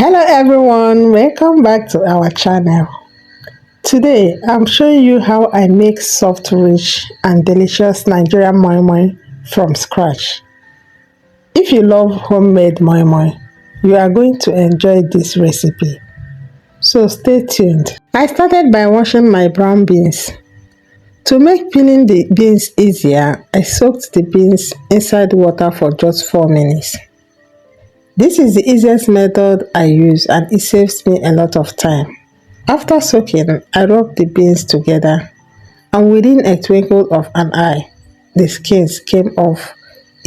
Hello everyone, welcome back to our channel. Today I'm showing you how I make soft, rich and delicious Nigerian Moi Moi from scratch. If you love homemade Moi Moi, you are going to enjoy this recipe. So stay tuned. I started by washing my brown beans. To make peeling the beans easier, I soaked the beans inside water for just 4 minutes. This is the easiest method I use and it saves me a lot of time. After soaking, I rub the beans together and within a twinkle of an eye, the skins came off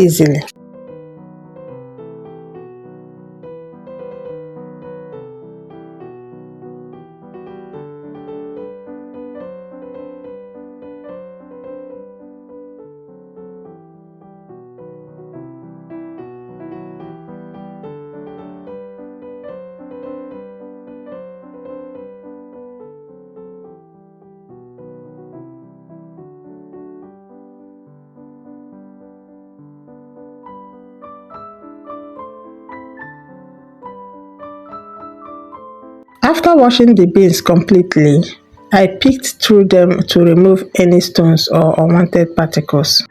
easily. After washing the beans completely, I picked through them to remove any stones or unwanted particles.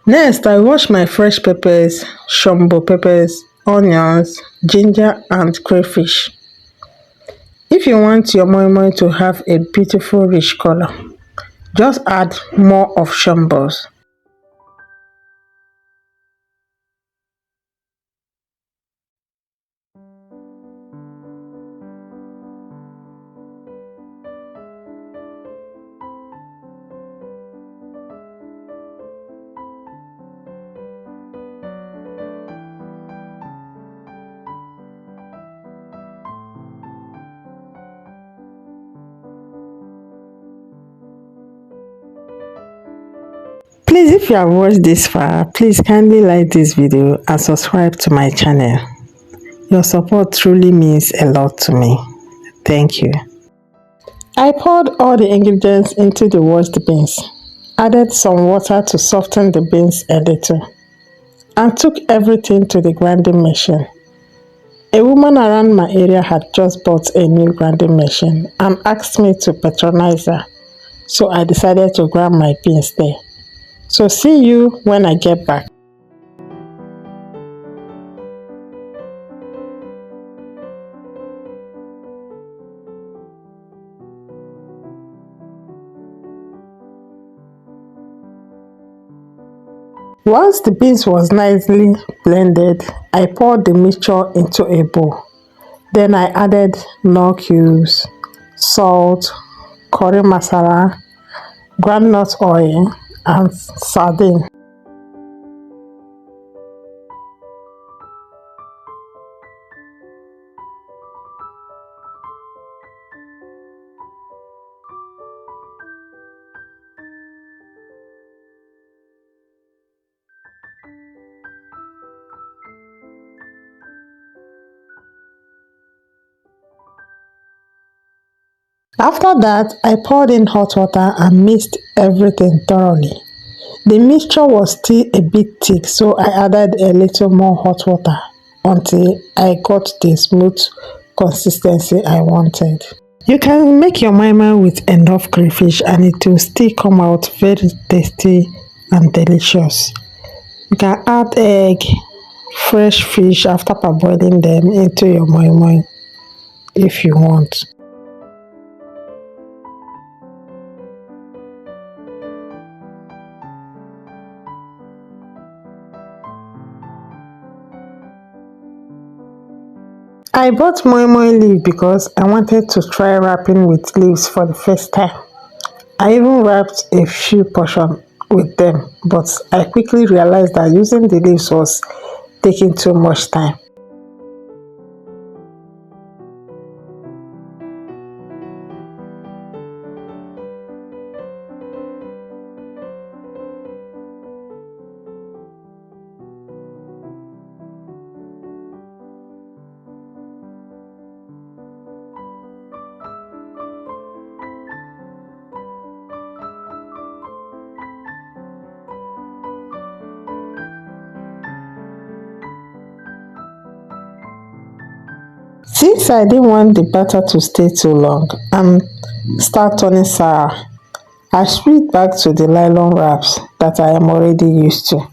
Next, I wash my fresh peppers, Shombo peppers, onions, ginger and crayfish. If you want your moi moi to have a beautiful rich color, just add more of Shombos. Please, if you have watched this far, please kindly like this video and subscribe to my channel. Your support truly means a lot to me. Thank you. I poured all the ingredients into the washed beans, added some water to soften the beans a little, and took everything to the grinding machine. A woman around my area had just bought a new grinding machine and asked me to patronize her, so I decided to grind my beans there. So see you when I get back. Once the beans was nicely blended, I poured the mixture into a bowl. Then I added Knorr cubes, salt, curry masala, groundnut oil and sardine. After that, I poured in hot water and mixed everything thoroughly. The mixture was still a bit thick, so I added a little more hot water until I got the smooth consistency I wanted. You can make your moi moi with enough crayfish and it will still come out very tasty and delicious. You can add egg, fresh fish after parboiling them into your moi moi if you want. I bought moi moi leaf because I wanted to try wrapping with leaves for the first time. I even wrapped a few portions with them, but I quickly realized that using the leaves was taking too much time. Since I didn't want the batter to stay too long and start turning sour, I switched back to the nylon wraps that I am already used to.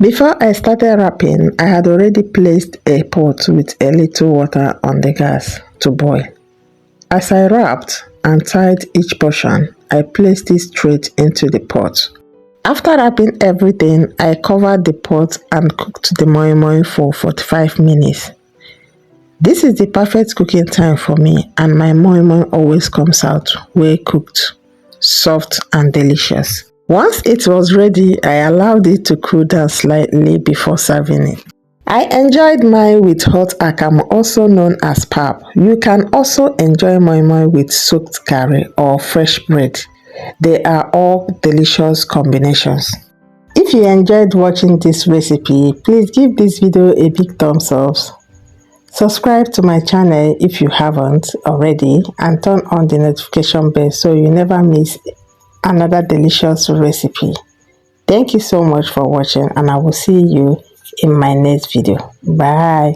Before I started wrapping, I had already placed a pot with a little water on the gas to boil. As I wrapped and tied each portion, I placed it straight into the pot. After wrapping everything, I covered the pot and cooked the moi moi for 45 minutes. This is the perfect cooking time for me, and my moi moi always comes out well cooked, soft and delicious. Once it was ready, I allowed it to cool down slightly before serving it. I enjoyed mine with hot akamu, also known as pap. You can also enjoy moi moi with soaked garri or fresh bread. They are all delicious combinations. If you enjoyed watching this recipe, please give this video a big thumbs up. Subscribe to my channel if you haven't already and turn on the notification bell so you never miss another delicious recipe. Thank you so much for watching, and I will see you in my next video. Bye.